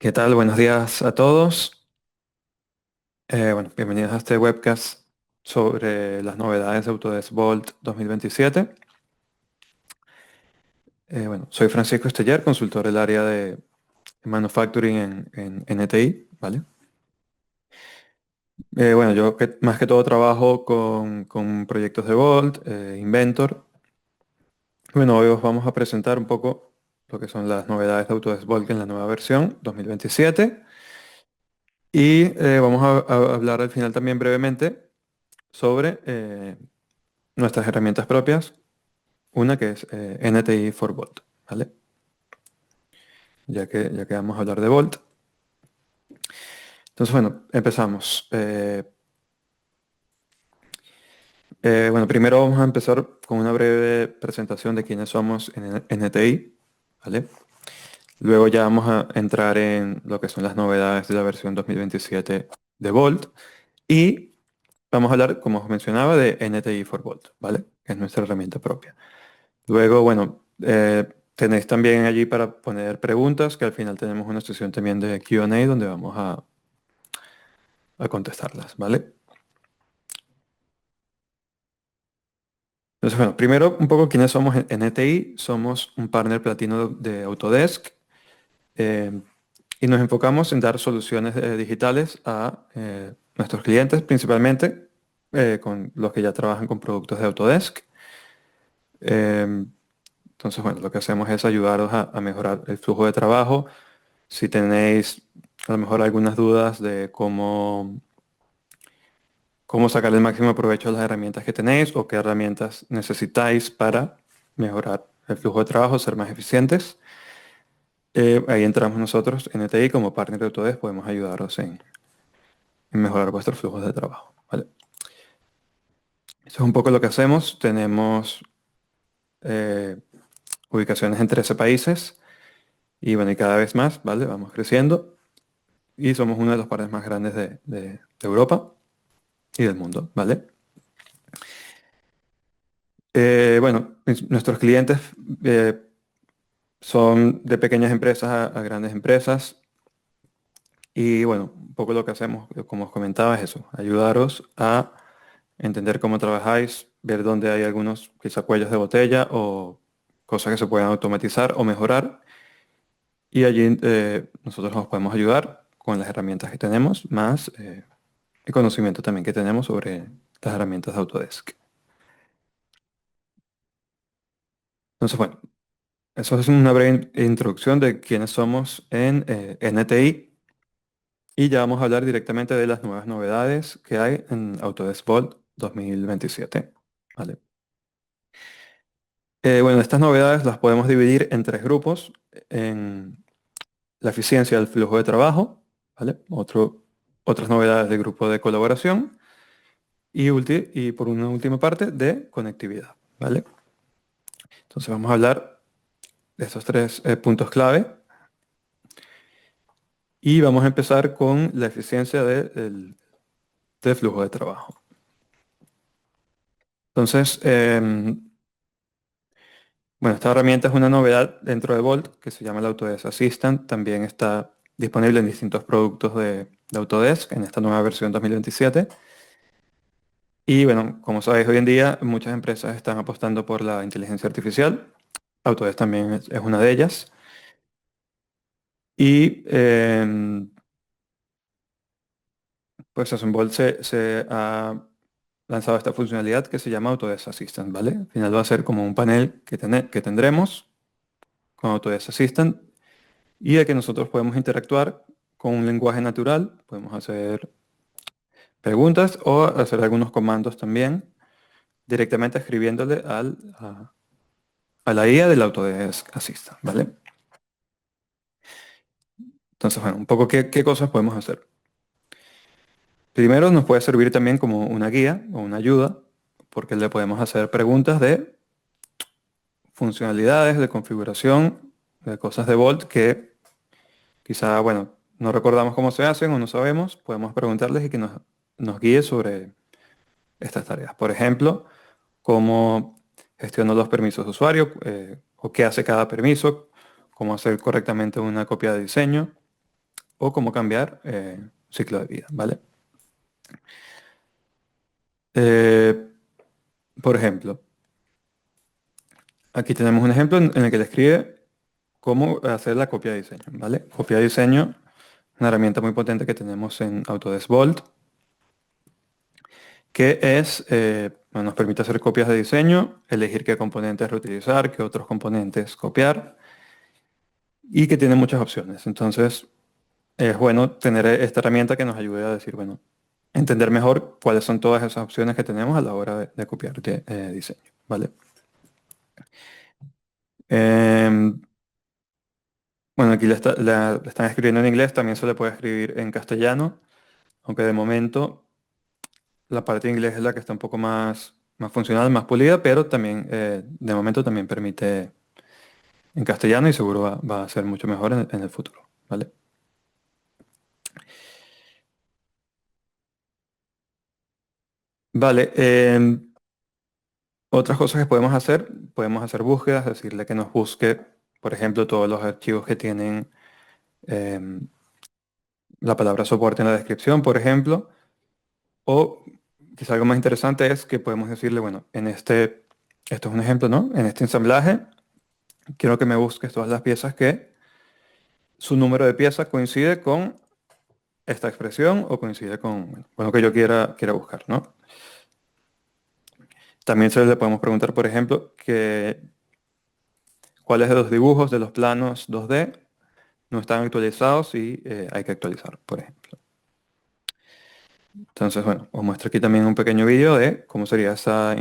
¿Qué tal? Buenos días a todos. Bienvenidos a este webcast sobre las novedades de Autodesk Vault 2027. Soy Francisco Esteller, consultor del área de Manufacturing en NTI, ¿vale? Más que todo trabajo con proyectos de Vault, Inventor. Bueno, hoy os vamos a presentar un poco lo que son las novedades de Autodesk Vault en la nueva versión 2027. Y vamos a hablar al final también brevemente sobre nuestras herramientas propias, una que es NTI for Volt, ¿vale? Ya que vamos a hablar de Volt. Entonces, bueno, empezamos. Primero vamos a empezar con una breve presentación de quiénes somos en NTI, ¿vale? Luego ya vamos a entrar en lo que son las novedades de la versión 2027 de Volt y vamos a hablar, como os mencionaba, de NTI for Volt, ¿vale? Que es nuestra herramienta propia. Luego, tenéis también allí para poner preguntas, que al final tenemos una sesión también de Q&A donde vamos a contestarlas, ¿vale? Entonces, bueno, primero un poco quiénes somos en ETI. Somos un partner platino de Autodesk eh, y nos enfocamos en dar soluciones digitales a nuestros clientes, principalmente con los que ya trabajan con productos de Autodesk. Eh, entonces, bueno, lo que hacemos es ayudaros a mejorar el flujo de trabajo. Si tenéis a lo mejor algunas dudas de cómo sacar el máximo provecho de las herramientas que tenéis o qué herramientas necesitáis para mejorar el flujo de trabajo, ser más eficientes, ahí entramos nosotros en ETI como partner de Autodesk, podemos ayudaros en mejorar vuestros flujos de trabajo, ¿vale? Eso es un poco lo que hacemos. Tenemos eh, ubicaciones en 13 países y bueno, y cada vez más, ¿vale? Vamos creciendo y somos uno de los partners más grandes de Europa y del mundo, ¿vale? Nuestros clientes eh, son de pequeñas empresas a grandes empresas y bueno, un poco lo que hacemos, como os comentaba, es eso, ayudaros a entender cómo trabajáis, ver dónde hay algunos quizá cuellos de botella o cosas que se puedan automatizar o mejorar y allí nosotros os podemos ayudar con las herramientas que tenemos, más el conocimiento también que tenemos sobre las herramientas de Autodesk. Entonces, bueno, eso es una breve introducción de quiénes somos en NTI y ya vamos a hablar directamente de las nuevas novedades que hay en Autodesk Vault 2027. ¿Vale? Estas novedades las podemos dividir en tres grupos. En la eficiencia del flujo de trabajo, ¿vale? Otras novedades del grupo de colaboración y por una última parte de conectividad. ¿Vale? Entonces vamos a hablar de estos tres puntos clave. Y vamos a empezar con la eficiencia del flujo de trabajo. Entonces, esta herramienta es una novedad dentro de Vault que se llama el Autodesk Assistant. También está disponible en distintos productos de Autodesk en esta nueva versión 2027. Y bueno, como sabéis, hoy en día muchas empresas están apostando por la inteligencia artificial. Autodesk también es una de ellas. Y pues eso, en Vault se ha lanzado esta funcionalidad que se llama Autodesk Assistant, ¿vale? Al final va a ser como un panel que tendremos con Autodesk Assistant y de que nosotros podemos interactuar con un lenguaje natural, podemos hacer preguntas o hacer algunos comandos también directamente escribiéndole a la IA del Autodesk Assistant, ¿vale? Entonces, bueno, un poco qué cosas podemos hacer. Primero nos puede servir también como una guía o una ayuda, porque le podemos hacer preguntas de funcionalidades, de configuración, de cosas de Vault que quizá, bueno, no recordamos cómo se hacen o no sabemos, podemos preguntarles y que nos guíe sobre estas tareas. Por ejemplo, cómo gestiono los permisos de usuario o qué hace cada permiso, cómo hacer correctamente una copia de diseño, o cómo cambiar ciclo de vida, ¿vale? Eh, por ejemplo, aquí tenemos un ejemplo en el que le escribe cómo hacer la copia de diseño, ¿vale? Copia de diseño, una herramienta muy potente que tenemos en Autodesk Vault, que es, bueno, nos permite hacer copias de diseño, elegir qué componentes reutilizar, qué otros componentes copiar, y que tiene muchas opciones. Entonces, es bueno tener esta herramienta que nos ayude a decir, bueno, entender mejor cuáles son todas esas opciones que tenemos a la hora de copiar diseño, ¿vale? Em, bueno, aquí la están escribiendo en inglés, también se le puede escribir en castellano, aunque de momento la parte de inglés es la que está un poco más funcional, más pulida, pero también de momento también permite en castellano y seguro va a ser mucho mejor en el futuro, ¿vale? Vale, otras cosas que podemos hacer búsquedas, decirle que nos busque, por ejemplo, todos los archivos que tienen em, la palabra soporte en la descripción, por ejemplo, o quizá algo más interesante es que podemos decirle, bueno, esto es un ejemplo, ¿no? En este ensamblaje, quiero que me busques todas las piezas que su número de piezas coincide con esta expresión o coincide con lo que yo quiera buscar, ¿no? También se le podemos preguntar, por ejemplo, cuáles de los dibujos de los planos 2D no están actualizados y hay que actualizar, por ejemplo. Entonces, bueno, os muestro aquí también un pequeño vídeo de cómo sería esa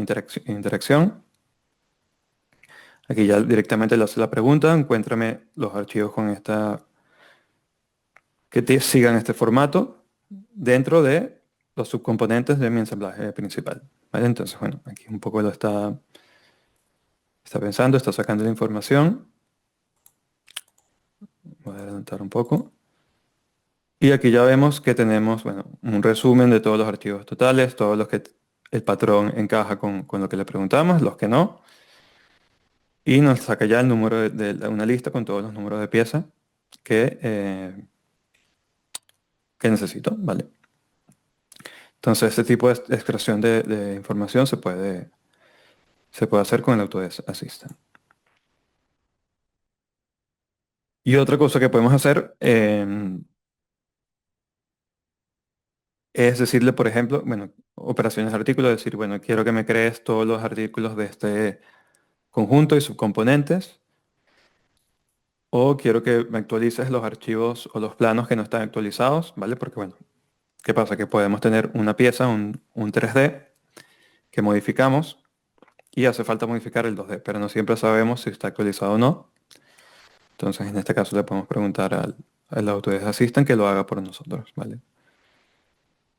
interacción. Aquí ya directamente le hace la pregunta, encuéntrame los archivos con que sigan este formato dentro de los subcomponentes de mi ensamblaje principal. ¿Vale? Entonces, bueno, aquí un poco está pensando, está sacando la información. Voy a adelantar un poco. Y aquí ya vemos que tenemos, bueno, un resumen de todos los archivos totales, todos los que el patrón encaja con lo que le preguntamos, los que no. Y nos saca ya el número una lista con todos los números de piezas que necesito, ¿vale? Entonces, este tipo de extracción de información se puede hacer con el Autodesk Assistant. Y otra cosa que podemos hacer es decirle, por ejemplo, bueno, operaciones de artículo, decir, bueno, quiero que me crees todos los artículos de este conjunto y subcomponentes, o quiero que me actualices los archivos o los planos que no están actualizados, ¿vale? Porque, bueno, ¿qué pasa? Que podemos tener una pieza, un 3D, que modificamos y hace falta modificar el 2D, pero no siempre sabemos si está actualizado o no. Entonces, en este caso le podemos preguntar al Autodesk Assistant que lo haga por nosotros, ¿vale?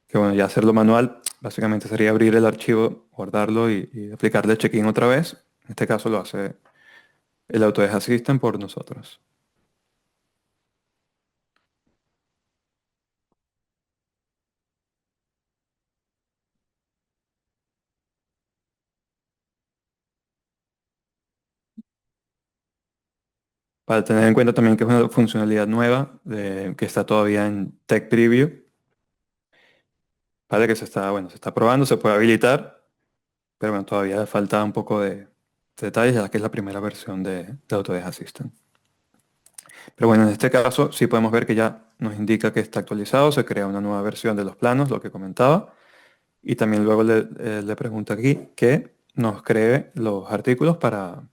Que bueno, ya hacerlo manual, básicamente sería abrir el archivo, guardarlo y aplicarle check-in otra vez. En este caso lo hace el Autodesk Assistant por nosotros. Para tener en cuenta también que es una funcionalidad nueva que está todavía en Tech Preview, ¿vale? Que bueno, se está probando, se puede habilitar, pero bueno, todavía falta un poco de detalles, ya que es la primera versión de Autodesk Assistant. Pero bueno, en este caso sí podemos ver que ya nos indica que está actualizado, se crea una nueva versión de los planos, lo que comentaba, y también luego le pregunta aquí que nos cree los artículos para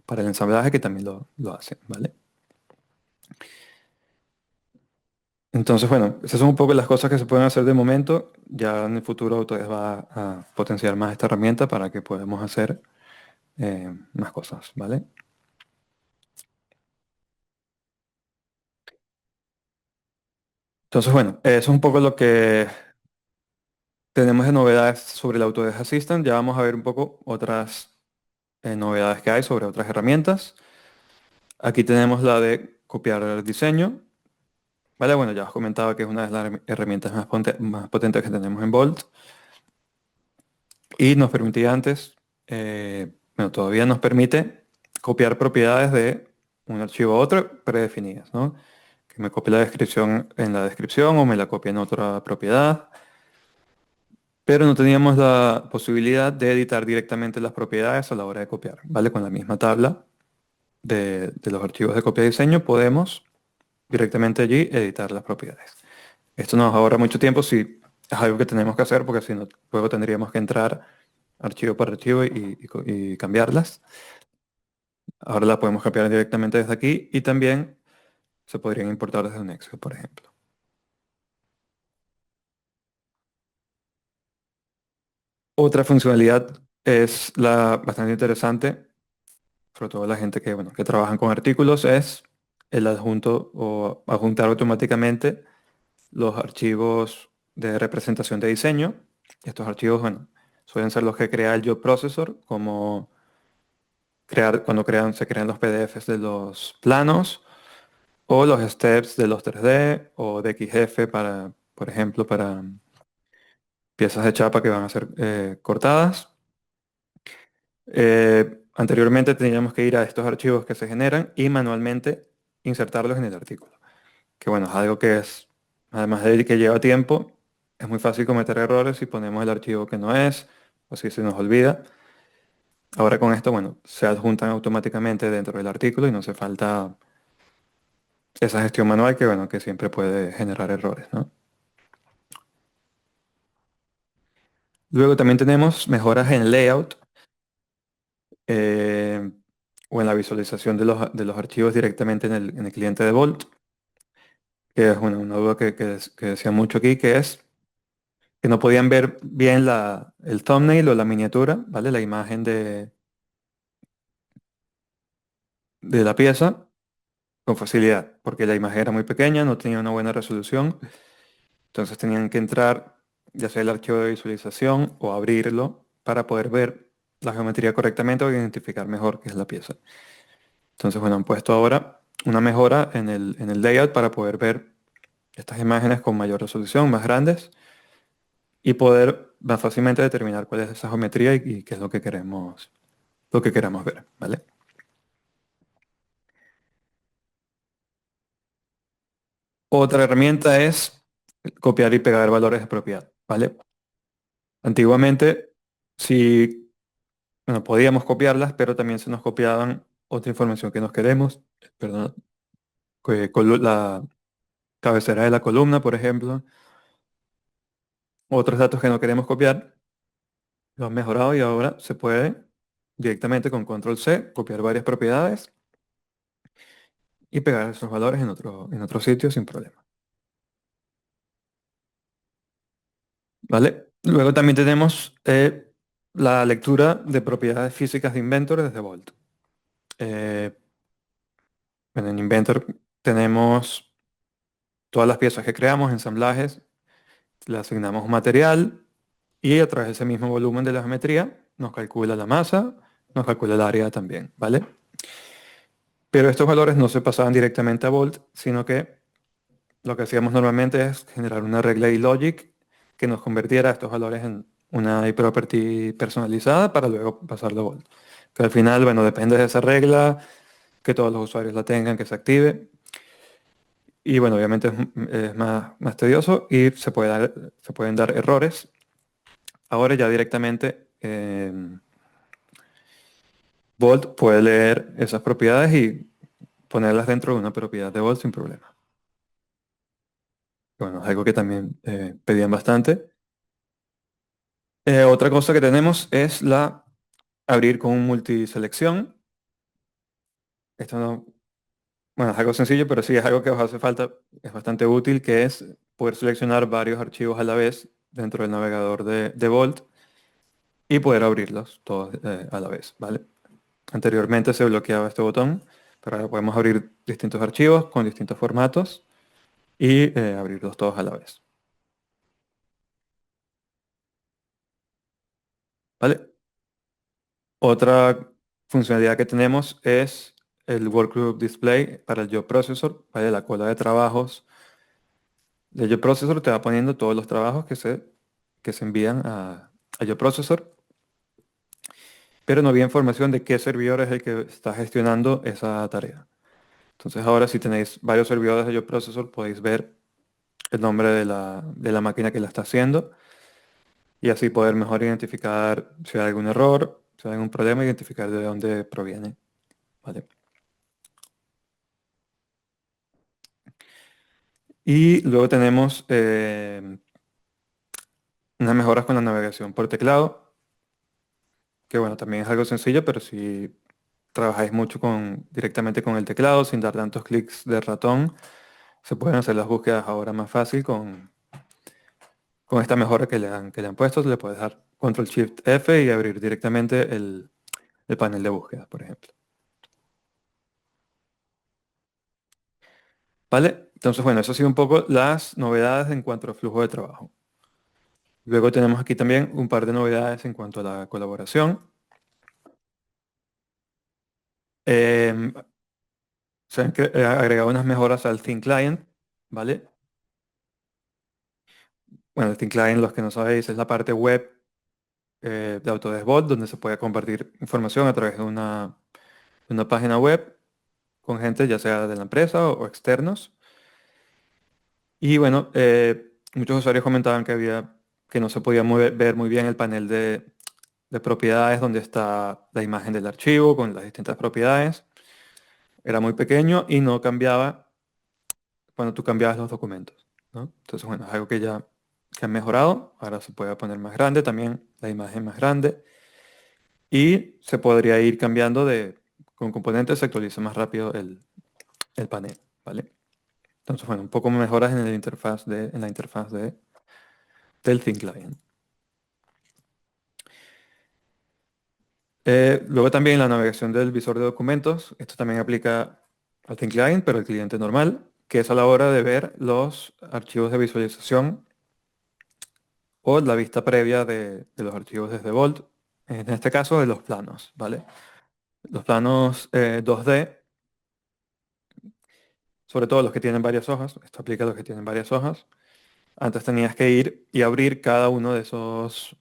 el ensamblaje, que también lo hace, ¿vale? Entonces, bueno, esas son un poco las cosas que se pueden hacer de momento. Ya en el futuro Autodesk va a potenciar más esta herramienta para que podamos hacer más cosas, ¿vale? Entonces, bueno, eso es un poco lo que tenemos de novedades sobre el Autodesk Assistant. Ya vamos a ver un poco otras novedades que hay sobre otras herramientas. Aquí tenemos la de copiar diseño. Vale, bueno, ya os comentaba que es una de las herramientas más potentes que tenemos en Bolt. Y nos permitía antes, bueno, todavía nos permite copiar propiedades de un archivo a otro predefinidas, ¿no? que me copie la descripción en la descripción o me la copie en otra propiedad, pero no teníamos la posibilidad de editar directamente las propiedades a la hora de copiar, ¿vale? Con la misma tabla de los archivos de copia y diseño podemos directamente allí editar las propiedades. Esto nos ahorra mucho tiempo si es algo que tenemos que hacer, porque si no, luego tendríamos que entrar archivo por archivo y cambiarlas. Ahora las podemos cambiar directamente desde aquí y también se podrían importar desde un Excel, por ejemplo. Otra funcionalidad es la bastante interesante, sobre todo la gente que, bueno, que trabajan con artículos, es el adjunto o adjuntar automáticamente los archivos de representación de diseño. Estos archivos, bueno, suelen ser los que crea el Job Processor, como cuando se crean los PDFs de los planos, o los steps de los 3D, o de XF para, por ejemplo, para piezas de chapa que van a ser cortadas. Anteriormente teníamos que ir a estos archivos que se generan y manualmente insertarlos en el artículo. Que bueno, es algo que es, además de que lleva tiempo, es muy fácil cometer errores si ponemos el archivo que no es, o si se nos olvida. Ahora con esto, bueno, se adjuntan automáticamente dentro del artículo y no hace falta esa gestión manual que, bueno, que siempre puede generar errores, ¿no? Luego también tenemos mejoras en layout eh, o en la visualización de los archivos directamente en el cliente de Volt, que es una duda que decía mucho aquí, que es que no podían ver bien el thumbnail o la miniatura, ¿vale? La imagen de la pieza con facilidad, porque la imagen era muy pequeña, no tenía una buena resolución, entonces tenían que entrar, ya sea el archivo de visualización o abrirlo para poder ver la geometría correctamente o identificar mejor qué es la pieza. Entonces, bueno, han puesto ahora una mejora en el layout para poder ver estas imágenes con mayor resolución, más grandes, y poder más fácilmente determinar cuál es esa geometría y qué es lo que queramos ver, ¿vale? Otra herramienta es copiar y pegar valores de propiedad, ¿vale? Antiguamente, sí, bueno, podíamos copiarlas, pero también se nos copiaban otra información que nos queremos, perdón, la cabecera de la columna, por ejemplo, otros datos que no queremos copiar, lo han mejorado y ahora se puede directamente con control C copiar varias propiedades y pegar esos valores en otro sitio sin problema, ¿vale? Luego también tenemos la lectura de propiedades físicas de Inventor desde Volt. Eh, bueno, en Inventor tenemos todas las piezas que creamos, ensamblajes, le asignamos un material y a través de ese mismo volumen de la geometría nos calcula la masa, nos calcula el área también, ¿vale? Pero estos valores no se pasaban directamente a Volt, sino que lo que hacíamos normalmente es generar una regla y logic que nos convirtiera estos valores en una property personalizada para luego pasarlo a Volt. Que al final, bueno, depende de esa regla, que todos los usuarios la tengan, que se active. Y bueno, obviamente es más tedioso y se pueden dar errores. Ahora ya directamente Volt puede leer esas propiedades y ponerlas dentro de una propiedad de Volt sin problema. Bueno, es algo que también pedían bastante. Otra cosa que tenemos es la abrir con un multiselección. Esto no, bueno, es algo sencillo, pero sí es algo que os hace falta, es bastante útil, que es poder seleccionar varios archivos a la vez dentro del navegador de Volt y poder abrirlos todos a la vez, ¿vale? Anteriormente se bloqueaba este botón, pero ahora podemos abrir distintos archivos con distintos formatos y abrirlos todos a la vez, ¿vale? Otra funcionalidad que tenemos es el Workgroup Display para el Job Processor, ¿vale? La cola de trabajos del Job Processor te va poniendo todos los trabajos que se envían a Job Processor, pero no había información de qué servidor es el que está gestionando esa tarea. Entonces ahora si tenéis varios servidores de Processor podéis ver el nombre de la máquina que la está haciendo y así poder mejor identificar si hay algún error, si hay algún problema, identificar de dónde proviene. ¿Vale? Y luego tenemos unas mejoras con la navegación por teclado, que bueno, también es algo sencillo, pero si trabajáis mucho directamente con el teclado, sin dar tantos clics de ratón, se pueden hacer las búsquedas ahora más fácil con esta mejora que le han puesto. Le puedes dar Control Shift F y abrir directamente el panel de búsqueda, por ejemplo. ¿Vale? Entonces, bueno, eso ha sido un poco las novedades en cuanto al flujo de trabajo. Luego tenemos aquí también un par de novedades en cuanto a la colaboración. Em, Se han agregado unas mejoras al Thin Client, ¿vale? Bueno, el Thin Client, los que no sabéis, es la parte web de Autodesk Vault, donde se puede compartir información a través de una página web con gente, ya sea de la empresa o externos. Y bueno, muchos usuarios comentaban que no se podía ver muy bien el panel de propiedades donde está la imagen del archivo con las distintas propiedades. Era muy pequeño y no cambiaba cuando tú cambiabas los documentos, ¿no? Entonces, bueno, es algo que han mejorado. Ahora se puede poner más grande también, la imagen más grande. Y se podría ir cambiando con componentes, se actualiza más rápido el panel, ¿vale? Entonces, bueno, un poco mejoras en la interfaz del Thin Client. Luego también la navegación del visor de documentos. Esto también aplica al Thin Client, pero al cliente normal, que es a la hora de ver los archivos de visualización o la vista previa de los archivos desde Vault, en este caso de los planos, ¿vale? Los planos 2D, sobre todo los que tienen varias hojas, esto aplica a los que tienen varias hojas. Antes tenías que ir y abrir cada uno de esas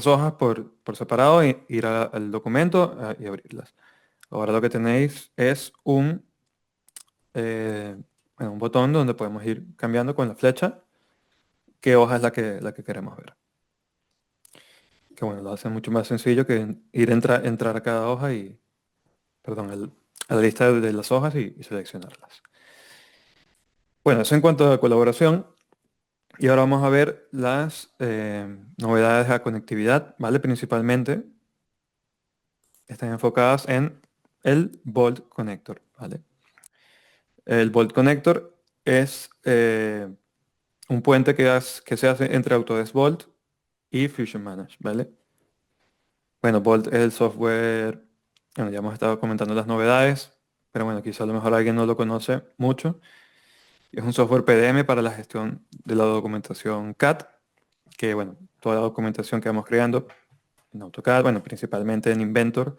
hojas por separado e ir al documento y abrirlas. Ahora lo que tenéis es eh, bueno, un botón donde podemos ir cambiando con la flecha qué hoja es la que queremos ver. Que bueno, lo hace mucho más sencillo que entrar a cada hoja perdón, a la lista de las hojas y seleccionarlas. Bueno, eso en cuanto a colaboración. Y ahora vamos a ver las novedades a conectividad, ¿vale? Principalmente están enfocadas en el Bolt Connector, ¿vale? El Bolt Connector es un puente que se hace entre Autodesk Bolt y Fusion Manage, ¿vale? Bueno, Bolt es el software, bueno, ya hemos estado comentando las novedades, pero bueno, quizá a lo mejor alguien no lo conoce mucho. Es un software PDM para la gestión de la documentación CAD, que bueno, toda la documentación que vamos creando en AutoCAD, bueno, principalmente en Inventor,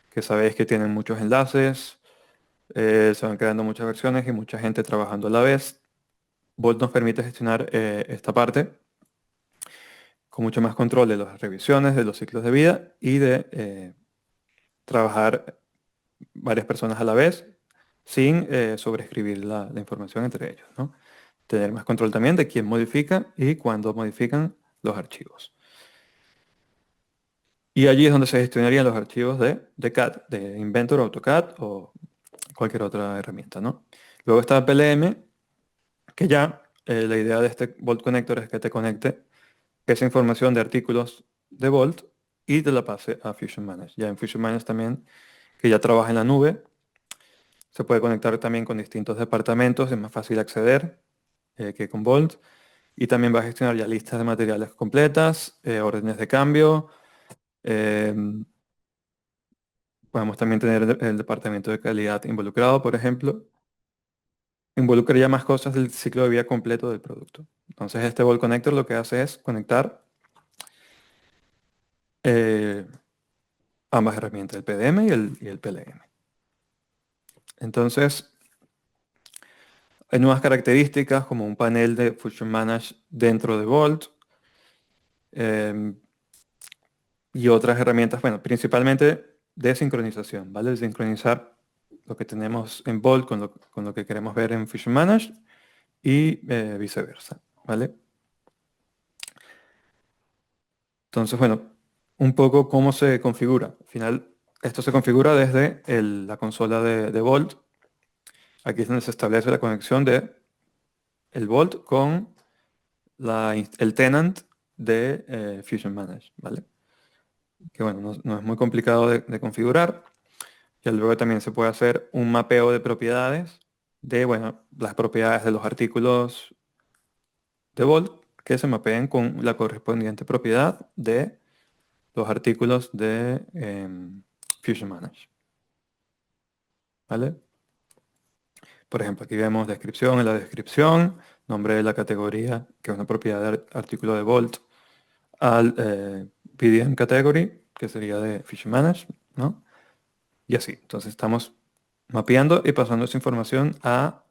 que sabéis que tienen muchos enlaces, se van creando muchas versiones y mucha gente trabajando a la vez. Bolt nos permite gestionar esta parte con mucho más control de las revisiones, de los ciclos de vida y de trabajar varias personas a la vez sin sobreescribir la información entre ellos, ¿no? Tener más control también de quién modifica y cuándo modifican los archivos. Y allí es donde se gestionarían los archivos de CAD, de Inventor, AutoCAD o cualquier otra herramienta, ¿no? Luego está PLM, que ya la idea de este Bolt Connector es que te conecte esa información de artículos de Bolt y te la pase a Fusion Manage. Ya en Fusion Manage también, que ya trabaja en la nube, se puede conectar también con distintos departamentos, es más fácil acceder que con Bolt. Y también va a gestionar ya listas de materiales completas, órdenes de cambio. Podemos también tener el departamento de calidad involucrado, por ejemplo. Involucra ya más cosas del ciclo de vida completo del producto. Entonces este Ball Connector lo que hace es conectar eh, ambas herramientas, el PDM y el PLM. Entonces hay nuevas características como un panel de Fusion Manage dentro de Vault y otras herramientas, bueno, principalmente de sincronización, ¿vale? De sincronizar lo que tenemos en Bolt con lo que queremos ver en Fusion Manage y viceversa, ¿vale? Entonces, bueno, un poco cómo se configura. Al final, esto se configura desde la consola de Bolt. Aquí es donde se establece la conexión de el Bolt con el tenant de Fusion Manage, ¿vale? Que bueno, no es muy complicado de configurar. Y luego también se puede hacer un mapeo de propiedades de, bueno, las propiedades de los artículos de Bolt que se mapeen con la correspondiente propiedad de los artículos de Fusion Manage, ¿vale? Por ejemplo, aquí vemos descripción en la descripción, nombre de la categoría, que es una propiedad de artículo de Bolt, al PDM category, que sería de Fusion Manage, ¿no? Y así. Entonces estamos mapeando y pasando esa información al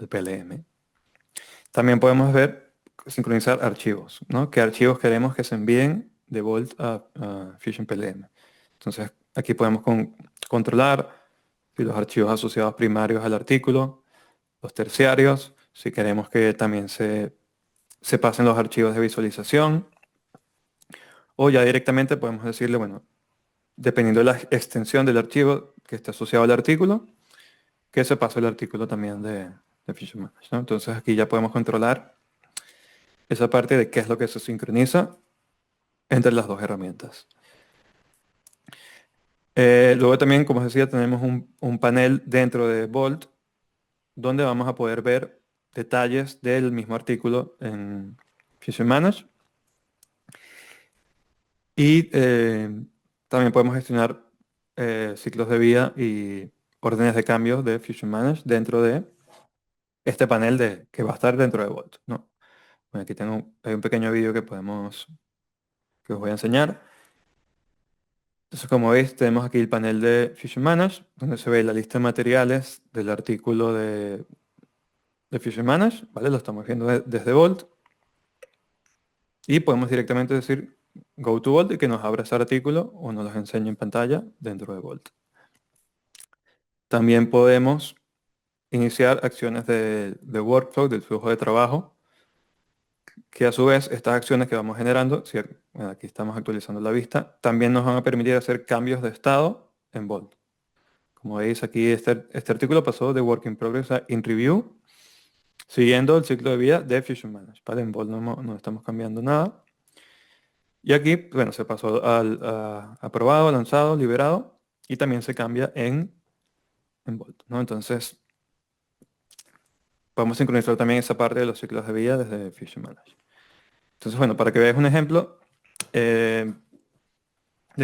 PLM. También podemos ver, sincronizar archivos, ¿no? ¿Qué archivos queremos que se envíen de Bolt a Fusion PLM? Entonces aquí podemos controlar si los archivos asociados primarios al artículo, los terciarios, si queremos que también se pasen los archivos de visualización, o ya directamente podemos decirle, bueno, dependiendo de la extensión del archivo que esté asociado al artículo, que se pase el artículo también de Fusion Manage, ¿no? Entonces aquí ya podemos controlar esa parte de qué es lo que se sincroniza entre las dos herramientas. Luego también, como os decía, tenemos un panel dentro de Bolt donde vamos a poder ver detalles del mismo artículo en Fusion Manage. Y también podemos gestionar ciclos de vida y órdenes de cambio de Fusion Manage dentro de este panel que va a estar dentro de Bolt, ¿no? Bueno, aquí hay un pequeño vídeo que os voy a enseñar. Entonces, como veis, tenemos aquí el panel de Fusion Manage, donde se ve la lista de materiales del artículo de Fusion Manage, ¿vale? Lo estamos viendo desde Bolt. Y podemos directamente decir Go to Bolt y que nos abra ese artículo o nos los enseñe en pantalla dentro de Bolt. También podemos iniciar acciones de workflow, del flujo de trabajo, que a su vez estas acciones que vamos generando, si bueno, aquí estamos actualizando la vista, también nos van a permitir hacer cambios de estado en Bolt. Como veis aquí, este artículo pasó de Work in Progress a In Review, siguiendo el ciclo de vida de Fusion Manage. ¿Vale? En Bolt no estamos cambiando nada. Y aquí, bueno, se pasó al aprobado, lanzado, liberado, y también se cambia en Bolt, ¿no? Entonces, podemos sincronizar también esa parte de los ciclos de vida desde Fusion Manage. Entonces, bueno, para que veáis un ejemplo de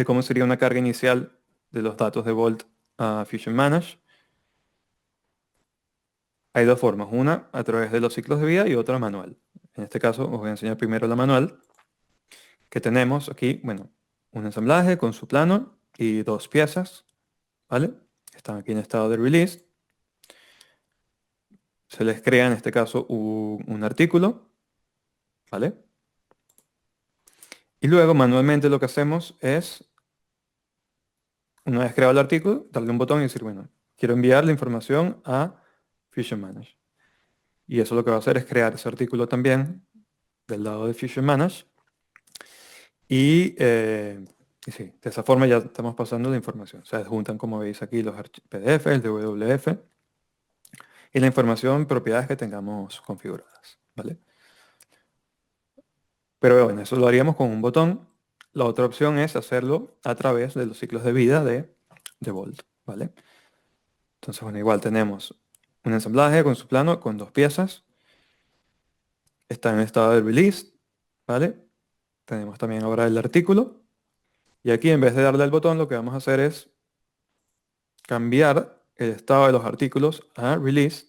cómo sería una carga inicial de los datos de Bolt a Fusion Manage, hay dos formas. Una a través de los ciclos de vida y otra manual. En este caso, os voy a enseñar primero la manual, que tenemos aquí, bueno, un ensamblaje con su plano y dos piezas, ¿vale? Están aquí en estado de release. Se les crea en este caso un artículo, ¿vale? Y luego manualmente lo que hacemos es, una vez creado el artículo, darle un botón y decir, bueno, quiero enviar la información a Fusion Manage. Y eso lo que va a hacer es crear ese artículo también del lado de Fusion Manage. Y sí, de esa forma ya estamos pasando la información. Se adjuntan, como veis aquí, los PDF, el WWF y la información, propiedades que tengamos configuradas, ¿vale? Pero bueno, eso lo haríamos con un botón. La otra opción es hacerlo a través de los ciclos de vida de Bolt, ¿vale? Entonces, bueno, igual tenemos un ensamblaje con su plano, con dos piezas. Está en estado de release, ¿vale? Tenemos también ahora el artículo. Y aquí, en vez de darle al botón, lo que vamos a hacer es cambiar el estado de los artículos a release.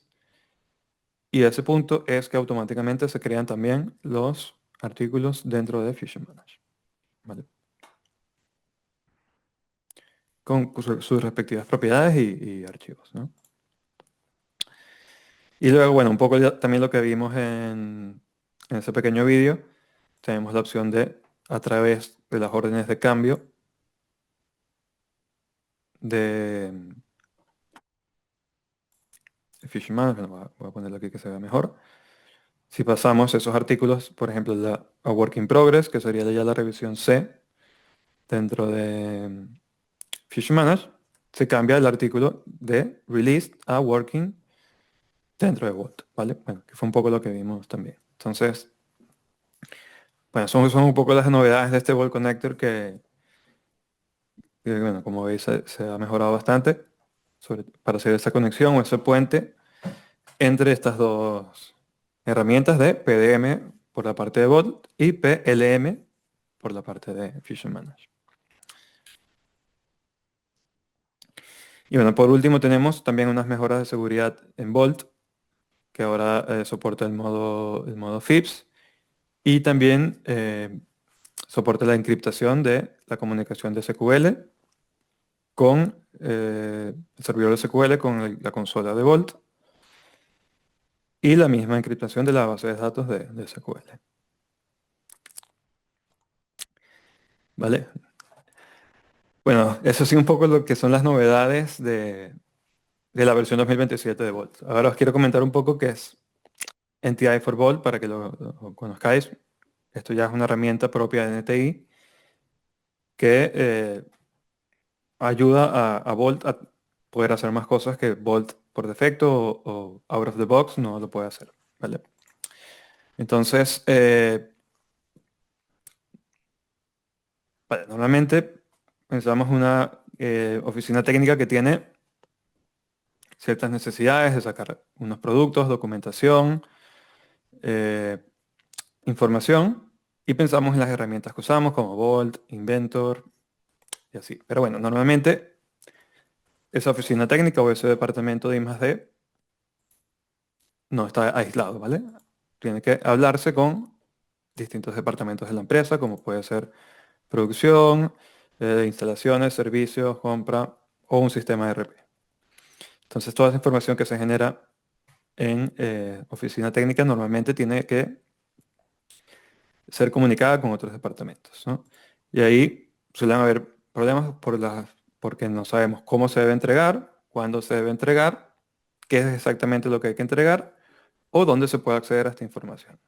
Y ese punto es que automáticamente se crean también los artículos dentro de Fusion Manage, ¿vale? Con sus respectivas propiedades y archivos, ¿no? Y luego, bueno, un poco también lo que vimos en ese pequeño vídeo, tenemos la opción de, a través de las órdenes de cambio, de Efficient Management, voy a ponerlo aquí que se vea mejor. Si pasamos esos artículos, por ejemplo, a Work in Progress, que sería ya la revisión C dentro de Efficient Manage, se cambia el artículo de Released a Working dentro de Vault, ¿vale? Bueno, que fue un poco lo que vimos también. Entonces, bueno, son un poco las novedades de este Vault Connector bueno, como veis, se ha mejorado bastante para hacer esa conexión o ese puente entre estas dos herramientas de PDM por la parte de Vault y PLM por la parte de Efficient Manage. Y bueno, por último tenemos también unas mejoras de seguridad en Vault, que ahora soporta el modo FIPS y también soporta la encriptación de la comunicación de SQL con el servidor de SQL con la consola de Vault y la misma encriptación de la base de datos de SQL. ¿Vale? Bueno, eso sí un poco lo que son las novedades de la versión 2027 de Vault. Ahora os quiero comentar un poco qué es NTI for Vault para que lo conozcáis. Esto ya es una herramienta propia de NTI que ayuda a Vault a poder hacer más cosas que Vault por defecto o out of the box no lo puede hacer. ¿Vale? Entonces, vale, normalmente pensamos una oficina técnica que tiene ciertas necesidades de sacar unos productos, documentación, eh, información, y pensamos en las herramientas que usamos como Vault, Inventor y así. Pero bueno, normalmente esa oficina técnica o ese departamento de I+D no está aislado, ¿vale? Tiene que hablarse con distintos departamentos de la empresa, como puede ser producción, instalaciones, servicios, compra o un sistema ERP. Entonces toda esa información que se genera en oficina técnica normalmente tiene que ser comunicada con otros departamentos, ¿no? Y ahí suelen haber problemas porque no sabemos cómo se debe entregar, cuándo se debe entregar, qué es exactamente lo que hay que entregar o dónde se puede acceder a esta información.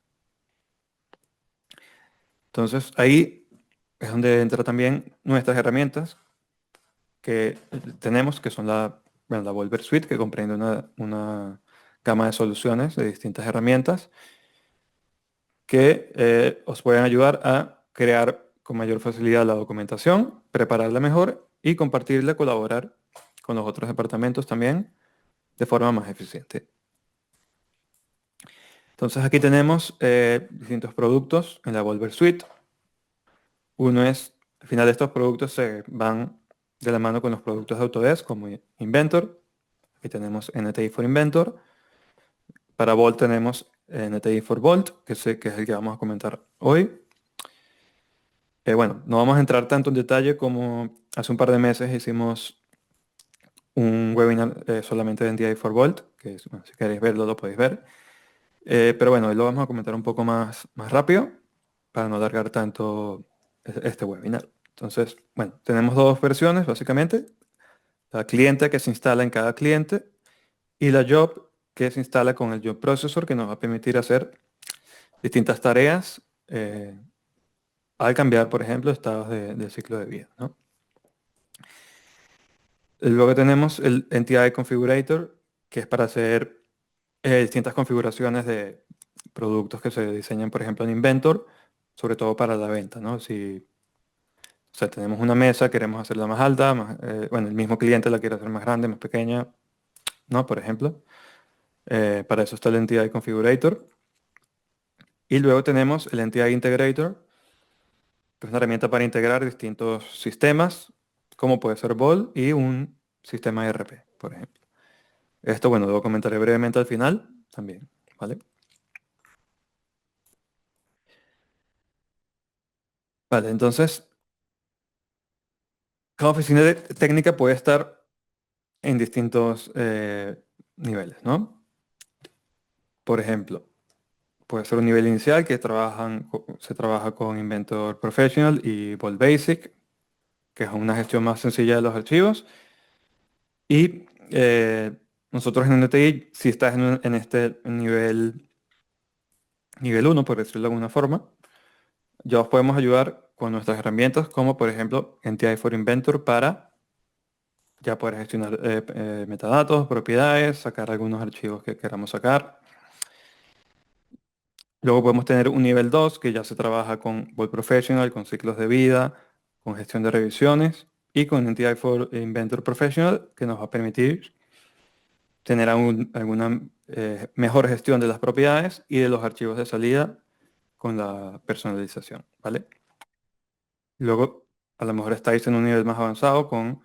Entonces ahí es donde entra también nuestras herramientas que tenemos, que son la Volver Suite, que comprende una gama de soluciones de distintas herramientas que os pueden ayudar a crear con mayor facilidad la documentación, prepararla mejor y compartirla, colaborar con los otros departamentos también de forma más eficiente. Entonces aquí tenemos distintos productos en la Volver Suite. Uno es, al final de estos productos se van de la mano con los productos de Autodesk como Inventor. Aquí tenemos NTI for Inventor. Para Vault tenemos NTI for Vault, que es el que vamos a comentar hoy. Bueno, no vamos a entrar tanto en detalle como hace un par de meses hicimos un webinar solamente de NTI for Vault, que bueno, si queréis verlo lo podéis ver. Pero bueno, hoy lo vamos a comentar un poco más rápido para no alargar tanto este webinar. Entonces, bueno, tenemos dos versiones básicamente. La cliente que se instala en cada cliente y la job que se instala con el job processor que nos va a permitir hacer distintas tareas al cambiar, por ejemplo, estados del ciclo de vida, ¿no? Luego tenemos el NTI Configurator, que es para hacer distintas configuraciones de productos que se diseñan, por ejemplo, en Inventor, sobre todo para la venta, ¿no? Si o sea, tenemos una mesa, queremos hacerla más alta, bueno, el mismo cliente la quiere hacer más grande, más pequeña, ¿no? Por ejemplo. Para eso está el NTI Configurator. Y luego tenemos el NTI Integrator, que es una herramienta para integrar distintos sistemas, como puede ser Ball y un sistema ERP, por ejemplo. Esto, bueno, lo comentaré brevemente al final también, ¿vale? Vale, entonces, cada oficina técnica puede estar en distintos niveles, ¿no? Por ejemplo, puede ser un nivel inicial que se trabaja con Inventor Professional y Vault Basic, que es una gestión más sencilla de los archivos. Y nosotros en NTI, si estás en este nivel uno, por decirlo de alguna forma, ya os podemos ayudar con nuestras herramientas, como por ejemplo NTI for Inventor para ya poder gestionar metadatos, propiedades, sacar algunos archivos que queramos sacar. Luego podemos tener un nivel 2 que ya se trabaja con Vault Professional, con ciclos de vida, con gestión de revisiones y con NTI for Inventor Professional, que nos va a permitir tener alguna mejor gestión de las propiedades y de los archivos de salida con la personalización, ¿vale? Luego, a lo mejor estáis en un nivel más avanzado con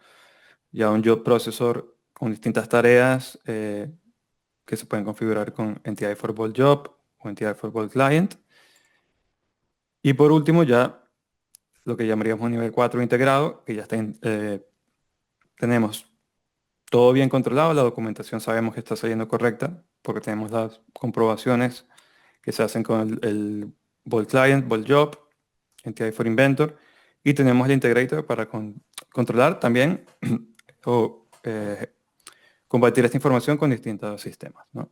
ya un job processor con distintas tareas que se pueden configurar con NTI for Vault Job o NTI for Vault Client. Y por último, ya lo que llamaríamos un nivel 4 integrado, que ya tenemos todo bien controlado, la documentación sabemos que está saliendo correcta, porque tenemos las comprobaciones que se hacen con el Vault Client, Vault Job, NTI for Inventor, y tenemos el integrator para controlar también o compartir esta información con distintos sistemas, ¿no?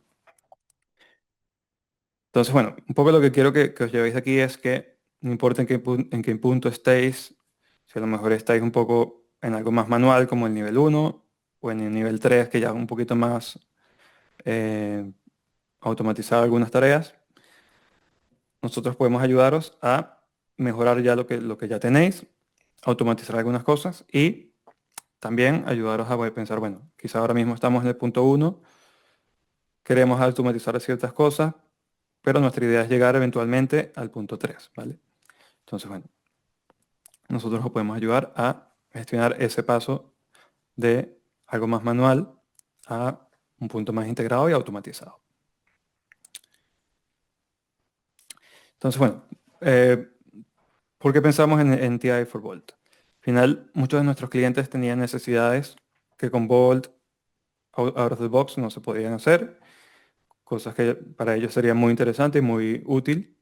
Entonces, bueno, un poco lo que quiero que os llevéis aquí es que no importa en qué punto estéis, si a lo mejor estáis un poco en algo más manual como el nivel uno o en el nivel 3 que ya es un poquito más eh, automatizado algunas tareas, nosotros podemos ayudaros a mejorar ya lo que ya tenéis, automatizar algunas cosas y también ayudaros a poder pensar, bueno, quizá ahora mismo estamos en el punto uno, queremos automatizar ciertas cosas, pero nuestra idea es llegar eventualmente al punto 3, ¿vale? Entonces, bueno, nosotros os podemos ayudar a gestionar ese paso de algo más manual a un punto más integrado y automatizado. Entonces, bueno, ¿por qué pensamos en TI for Vault? Al final, muchos de nuestros clientes tenían necesidades que con Vault out of the box no se podían hacer, cosas que para ellos sería muy interesante y muy útil,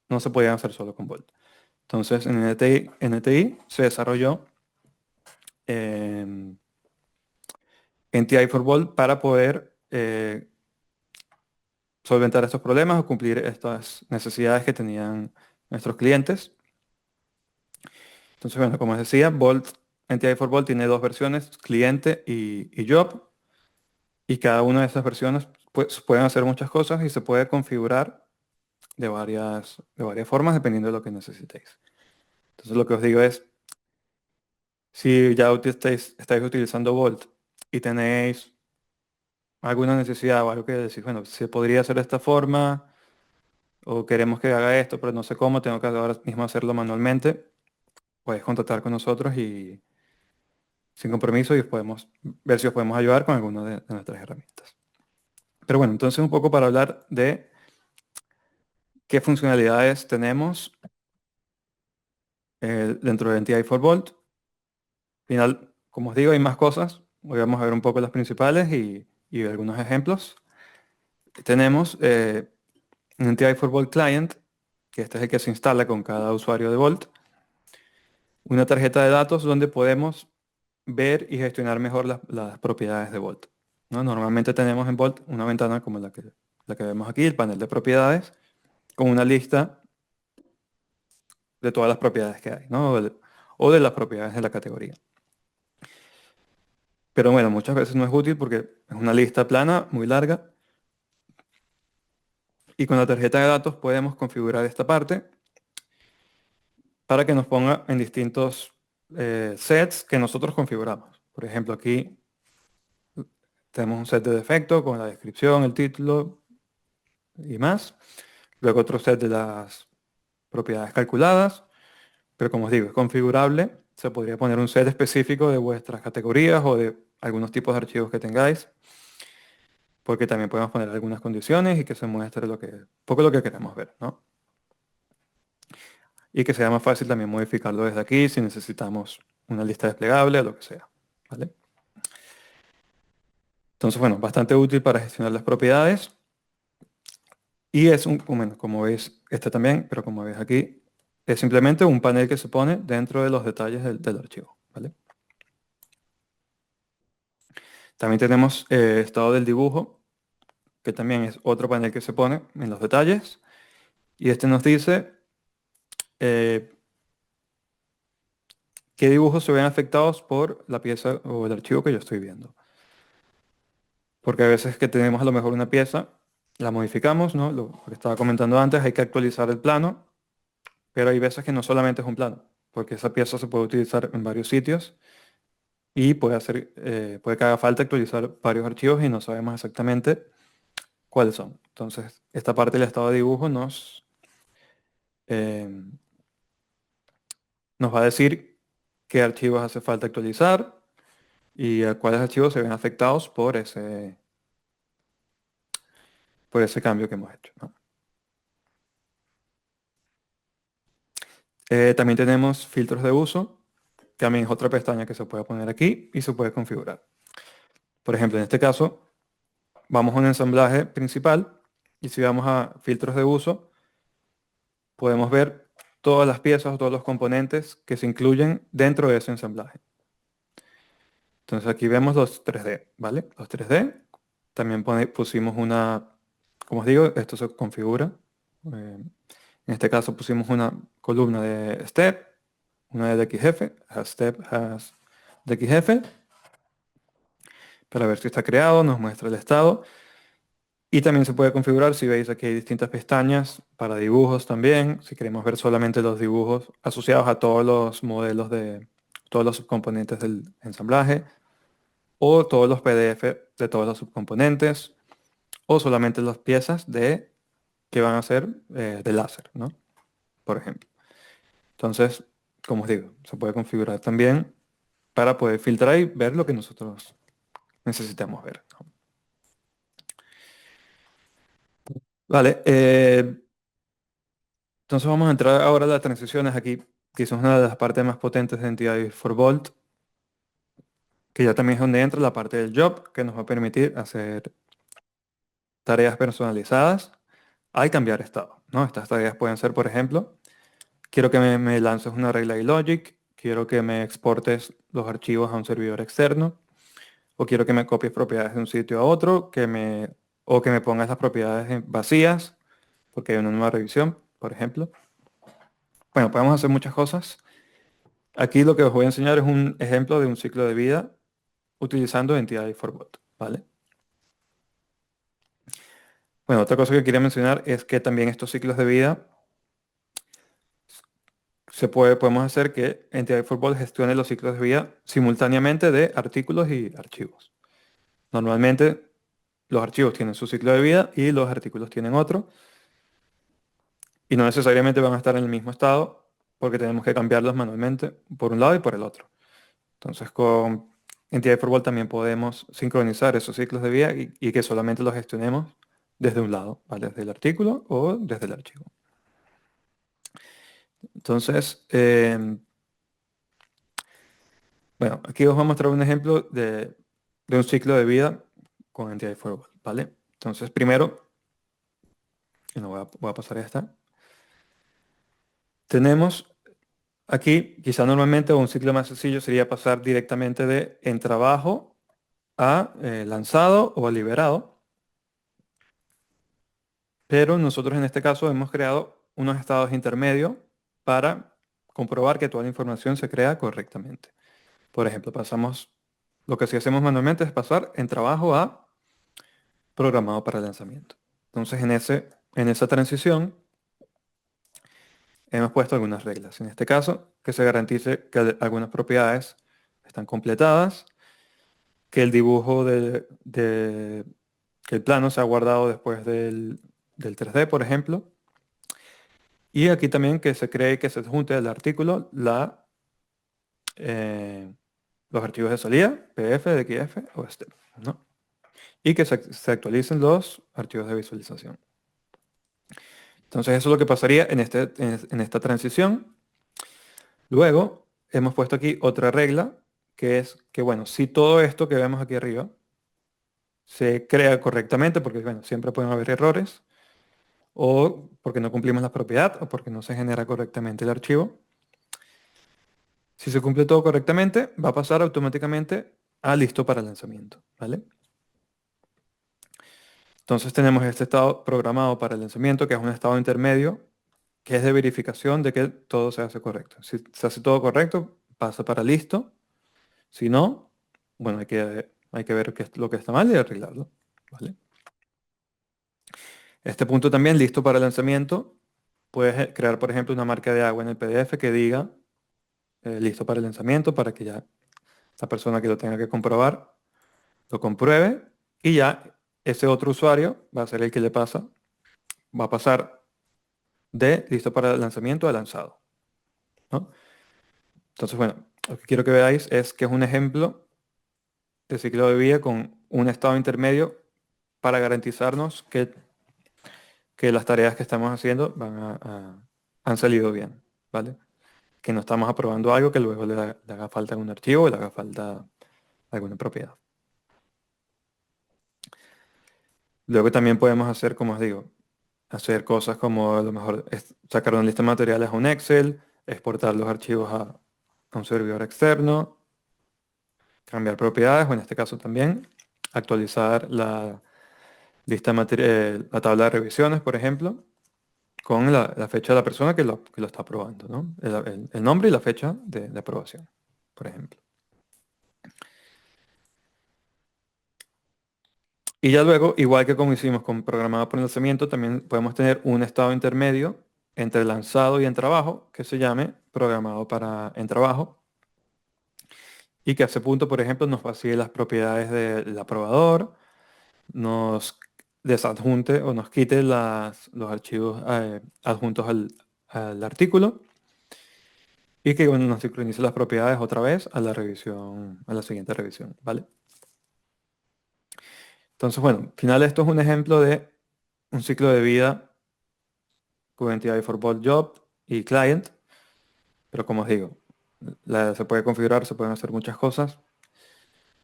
no se podían hacer solo con Vault. Entonces, en NTI se desarrolló NTI for Vault para poder solventar estos problemas o cumplir estas necesidades que tenían nuestros clientes. Entonces, bueno, como os decía, Vault, NTI for Vault tiene dos versiones, cliente y job, y cada una de esas versiones pues, pueden hacer muchas cosas y se puede configurar de varias formas dependiendo de lo que necesitéis. Entonces, lo que os digo es, si ya estáis utilizando Vault y tenéis alguna necesidad o algo que decís, bueno, se podría hacer de esta forma, o queremos que haga esto, pero no sé cómo, tengo que ahora mismo hacerlo manualmente, puedes contactar con nosotros y sin compromiso y podemos ver si os podemos ayudar con alguna de nuestras herramientas. Pero bueno, entonces un poco para hablar de qué funcionalidades tenemos dentro de NTI for Vault. Al final, como os digo, hay más cosas. Hoy vamos a ver un poco las principales y algunos ejemplos. Tenemos un NTI for Vault Client, que este es el que se instala con cada usuario de Vault. Una tarjeta de datos donde podemos ver y gestionar mejor las propiedades de Vault, ¿no? Normalmente tenemos en Vault una ventana como la que vemos aquí, el panel de propiedades, con una lista de todas las propiedades que hay, ¿no? O de las propiedades de la categoría. Pero bueno, muchas veces no es útil porque es una lista plana, muy larga, y con la tarjeta de datos podemos configurar esta parte para que nos ponga en distintos sets que nosotros configuramos. Por ejemplo, aquí tenemos un set de defecto con la descripción, el título y más. Luego otro set de las propiedades calculadas, pero como os digo, es configurable. Se podría poner un set específico de vuestras categorías o de algunos tipos de archivos que tengáis, porque también podemos poner algunas condiciones y que se muestre poco lo que queremos ver, ¿no? Y que sea más fácil también modificarlo desde aquí si necesitamos una lista desplegable o lo que sea, ¿vale? Entonces, bueno, bastante útil para gestionar las propiedades. Y es bueno, como veis, este también, pero como veis aquí, es simplemente un panel que se pone dentro de los detalles del archivo, ¿vale? También tenemos estado del dibujo, que también es otro panel que se pone en los detalles. Y este nos dice eh, qué dibujos se ven afectados por la pieza o el archivo que yo estoy viendo. Porque a veces que tenemos a lo mejor una pieza, la modificamos, ¿no? Lo que estaba comentando antes, hay que actualizar el plano, pero hay veces que no solamente es un plano, porque esa pieza se puede utilizar en varios sitios y puede que haga falta actualizar varios archivos y no sabemos exactamente cuáles son. Entonces, esta parte del estado de dibujo eh, nos va a decir qué archivos hace falta actualizar y a cuáles archivos se ven afectados por ese cambio que hemos hecho, ¿no? También tenemos filtros de uso, que también es otra pestaña que se puede poner aquí y se puede configurar. Por ejemplo, en este caso, vamos a un ensamblaje principal y si vamos a filtros de uso, podemos ver todas las piezas o todos los componentes que se incluyen dentro de ese ensamblaje. Entonces aquí vemos los 3D, ¿vale? Los 3D. También pusimos como os digo, esto se configura. En este caso pusimos una columna de step, una de XF, has step, has DXF, para ver si está creado, nos muestra el estado. Y también se puede configurar, si veis aquí hay distintas pestañas para dibujos también, si queremos ver solamente los dibujos asociados a todos los modelos de todos los subcomponentes del ensamblaje, o todos los PDF de todos los subcomponentes, o solamente las piezas que van a ser de láser, ¿no? Por ejemplo. Entonces, como os digo, se puede configurar también para poder filtrar y ver lo que nosotros necesitamos ver, ¿no? Vale, entonces vamos a entrar ahora a las transiciones aquí, que son una de las partes más potentes de Entity for Vault, que ya también es donde entra la parte del job, que nos va a permitir hacer tareas personalizadas al cambiar estado, ¿no? Estas tareas pueden ser, por ejemplo, quiero que me lances una regla de logic, quiero que me exportes los archivos a un servidor externo, o quiero que me copies propiedades de un sitio a otro, o que me pongas las propiedades vacías, porque hay una nueva revisión, por ejemplo. Bueno, podemos hacer muchas cosas. Aquí lo que os voy a enseñar es un ejemplo de un ciclo de vida utilizando Entity for Bot, ¿vale? Bueno, otra cosa que quería mencionar es que también estos ciclos de vida podemos hacer que Entity for Bot gestione los ciclos de vida simultáneamente de artículos y archivos. Normalmente los archivos tienen su ciclo de vida y los artículos tienen otro, y no necesariamente van a estar en el mismo estado porque tenemos que cambiarlos manualmente por un lado y por el otro. Entonces con Entity for Vault también podemos sincronizar esos ciclos de vida y que solamente los gestionemos desde un lado, ¿vale? Desde el artículo o desde el archivo. Entonces, bueno, aquí os voy a mostrar un ejemplo de un ciclo de vida con Entity for Vault, ¿vale? Entonces, primero, y no voy a pasar esta, tenemos aquí, quizá normalmente un ciclo más sencillo sería pasar directamente de en trabajo a lanzado o a liberado, pero nosotros en este caso hemos creado unos estados intermedios para comprobar que toda la información se crea correctamente. Por ejemplo, lo que sí hacemos manualmente es pasar en trabajo a programado para lanzamiento. Entonces en esa transición hemos puesto algunas reglas. En este caso, que se garantice que algunas propiedades están completadas, que el dibujo que el plano se ha guardado después del 3D, por ejemplo. Y aquí también que se cree que se adjunte al artículo eh, los archivos de salida, PDF, DXF o STEP, ¿no? Y que se actualicen los archivos de visualización. Entonces eso es lo que pasaría en esta transición. Luego hemos puesto aquí otra regla, que es que, bueno, si todo esto que vemos aquí arriba se crea correctamente, porque, bueno, siempre pueden haber errores, o porque no cumplimos la propiedad, o porque no se genera correctamente el archivo. Si se cumple todo correctamente, va a pasar automáticamente a listo para lanzamiento, ¿vale? Entonces tenemos este estado programado para el lanzamiento, que es un estado intermedio, que es de verificación de que todo se hace correcto. Si se hace todo correcto, pasa para listo. Si no, bueno, hay que ver qué es lo que está mal y arreglarlo, ¿vale? Este punto también, listo para el lanzamiento, puedes crear, por ejemplo, una marca de agua en el PDF que diga listo para el lanzamiento para que ya la persona que lo tenga que comprobar lo compruebe y ya ese otro usuario va a ser el que le pasa, va a pasar de listo para el lanzamiento a lanzado, ¿no? Entonces, bueno, lo que quiero que veáis es que es un ejemplo de ciclo de vida con un estado intermedio para garantizarnos que las tareas que estamos haciendo han salido bien, ¿vale? Que no estamos aprobando algo que luego le haga falta en un archivo o le haga falta alguna propiedad. Luego también podemos hacer, como os digo, hacer cosas como a lo mejor sacar una lista de materiales a un Excel, exportar los archivos a un servidor externo, cambiar propiedades, o en este caso también actualizar la lista de la tabla de revisiones, por ejemplo, con la fecha de la persona que lo está aprobando, ¿no? El nombre y la fecha de aprobación, por ejemplo. Y ya luego, igual que como hicimos con programado por lanzamiento, también podemos tener un estado intermedio entre lanzado y en trabajo, que se llame programado para en trabajo, y que a ese punto, por ejemplo, nos vacíe las propiedades del aprobador, nos desadjunte o nos quite los archivos adjuntos al artículo, y que bueno, nos sincronice las propiedades otra vez a la revisión, a la siguiente revisión, ¿vale? Entonces, bueno, al final esto es un ejemplo de un ciclo de vida con entidad for both job y client, pero como os digo, se puede configurar, se pueden hacer muchas cosas.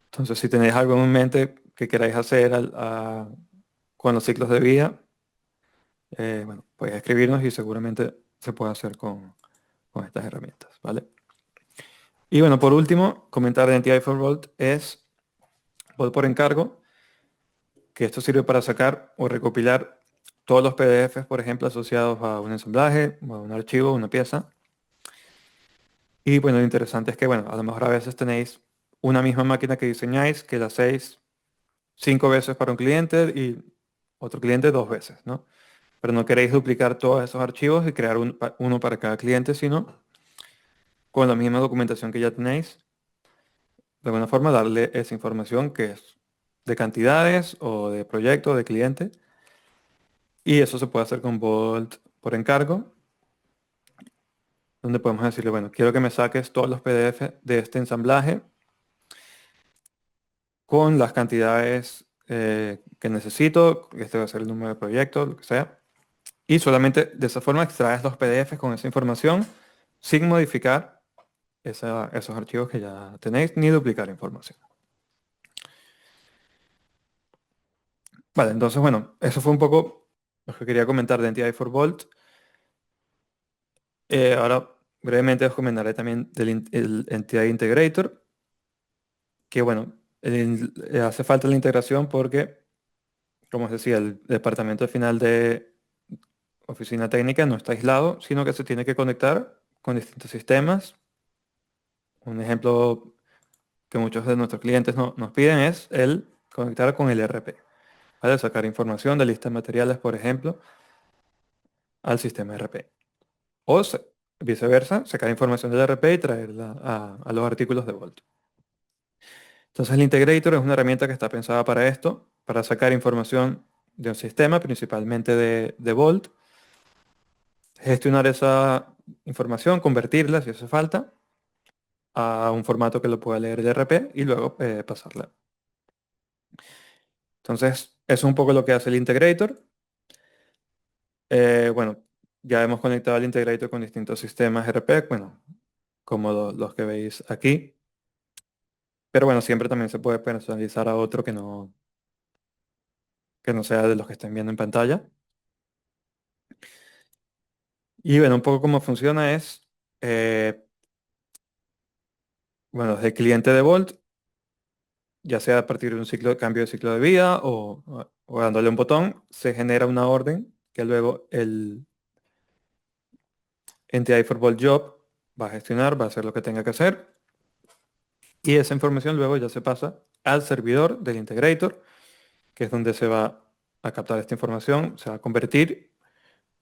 Entonces, si tenéis algo en mente que queráis hacer con los ciclos de vida, bueno, podéis escribirnos y seguramente se puede hacer con estas herramientas, ¿vale? Y bueno, por último, comentar de entidad for Vault es Vault por encargo, que esto sirve para sacar o recopilar todos los PDFs, por ejemplo, asociados a un ensamblaje, o a un archivo, una pieza. Y bueno, lo interesante es que, bueno, a lo mejor a veces tenéis una misma máquina que diseñáis, que la hacéis 5 veces para un cliente y otro cliente 2 veces, ¿no? Pero no queréis duplicar todos esos archivos y crear uno para cada cliente, sino con la misma documentación que ya tenéis, de alguna forma darle esa información que es de cantidades o de proyecto, de cliente. Y eso se puede hacer con Vault por encargo, donde podemos decirle, bueno, quiero que me saques todos los PDF de este ensamblaje con las cantidades que necesito, este va a ser el número de proyectos, lo que sea. Y solamente de esa forma extraes los PDFs con esa información sin modificar esos archivos que ya tenéis ni duplicar información. Vale, entonces bueno, eso fue un poco lo que quería comentar de Entity for Vault. Ahora brevemente os comentaré también del el Entity Integrator, que bueno, hace falta la integración porque, como os decía, el departamento final de oficina técnica no está aislado, sino que se tiene que conectar con distintos sistemas. Un ejemplo que muchos de nuestros clientes nos piden es el conectar con el ERP, ¿vale? Sacar información de listas de materiales, por ejemplo, al sistema ERP. O viceversa, sacar información del ERP y traerla a los artículos de Vault. Entonces el Integrator es una herramienta que está pensada para esto, para sacar información de un sistema, principalmente de Vault, gestionar esa información, convertirla si hace falta, a un formato que lo pueda leer el ERP y luego pasarla. Entonces, eso es un poco lo que hace el Integrator. Bueno, ya hemos conectado el Integrator con distintos sistemas ERP, bueno, como los que veis aquí. Pero bueno, siempre también se puede personalizar a otro que no sea de los que estén viendo en pantalla. Y bueno, un poco cómo funciona es, bueno, desde el cliente de Vault ya sea a partir de un ciclo de cambio de ciclo de vida o dándole un botón, se genera una orden que luego el NTI for Vault Job va a gestionar, va a hacer lo que tenga que hacer y esa información luego ya se pasa al servidor del integrator, que es donde se va a captar esta información, se va a convertir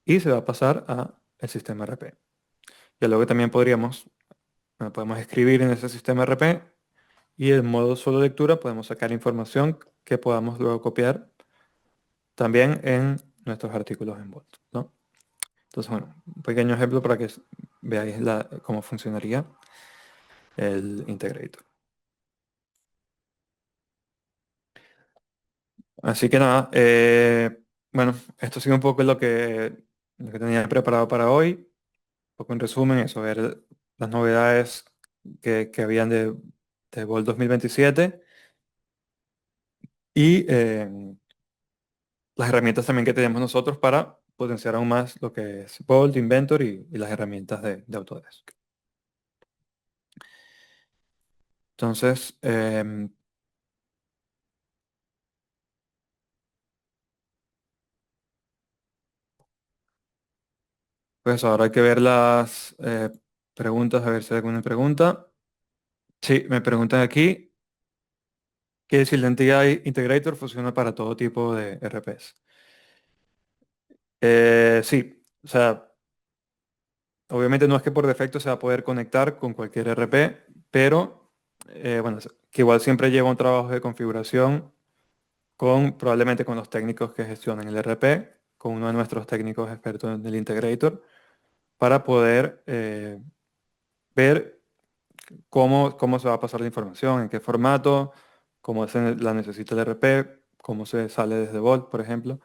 y se va a pasar a el sistema RP. Y luego también podemos escribir en ese sistema RP y en modo solo lectura podemos sacar información que podamos luego copiar también en nuestros artículos en Vault, ¿no? Entonces, bueno, un pequeño ejemplo para que veáis cómo funcionaría el integrator. Así que nada, bueno, esto ha sido un poco lo que tenía preparado para hoy. Un poco en resumen, eso, ver las novedades que habían de Vault 2027 y las herramientas también que tenemos nosotros para potenciar aún más lo que es Vault, Inventor y las herramientas de Autodesk. Entonces, pues ahora hay que ver las preguntas, a ver si hay alguna pregunta. Sí, me preguntan aquí que si el NTI Integrator funciona para todo tipo de RPs. Sí, o sea, obviamente no es que por defecto se va a poder conectar con cualquier RP, pero bueno, que igual siempre lleva un trabajo de configuración probablemente con los técnicos que gestionan el RP, con uno de nuestros técnicos expertos en el Integrator, para poder ver cómo se va a pasar la información, en qué formato, cómo la necesita el RP, cómo se sale desde Vault, por ejemplo.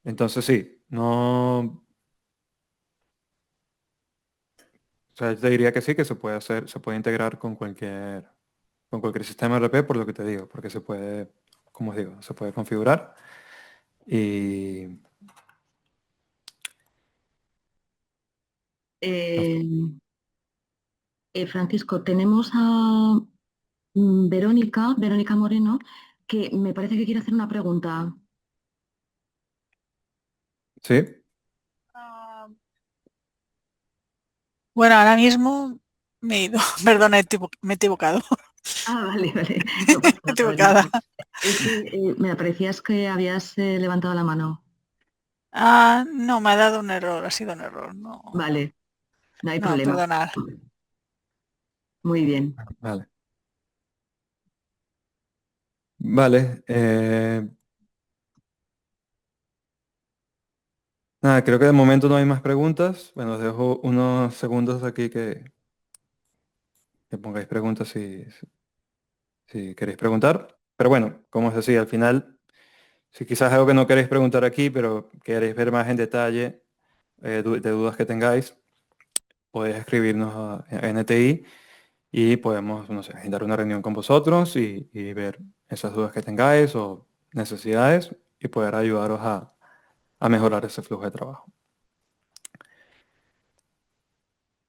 Entonces sí, no, o sea, yo te diría que sí, que se puede hacer, se puede integrar con cualquier sistema RP, por lo que te digo, porque se puede, como os digo, se puede configurar y Eh, Francisco, tenemos a Verónica Moreno, que me parece que quiere hacer una pregunta. sí, Ah, bueno, ahora mismo me he ido, perdona, me he equivocado. Ah, vale, vale, no pasa Me he nada, equivocada. Verónica. Es que me parecías que habías levantado la mano. Ah, no, me ha dado un error, ha sido un error. No, Vale, no hay no, problema. perdonar. Muy bien. vale. Vale, nada, creo que de momento no hay más preguntas. Bueno, os dejo unos segundos aquí que pongáis preguntas si queréis preguntar. Pero bueno, como os decía, al final, si quizás algo que no queréis preguntar aquí, pero queréis ver más en detalle de dudas que tengáis, podéis escribirnos a NTI y podemos, no sé, agendar una reunión con vosotros y ver esas dudas que tengáis o necesidades y poder ayudaros a mejorar ese flujo de trabajo.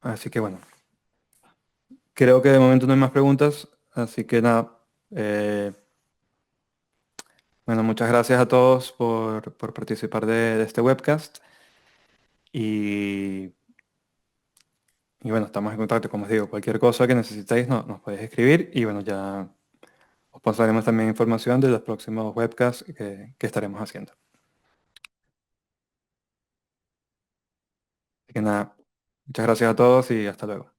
Así que bueno, creo que de momento no hay más preguntas, así que nada. Bueno, muchas gracias a todos por participar de este webcast y, y bueno, estamos en contacto, como os digo, cualquier cosa que necesitéis nos podéis escribir y bueno, ya os pasaremos también información de los próximos webcasts que estaremos haciendo. Así que nada, muchas gracias a todos y hasta luego.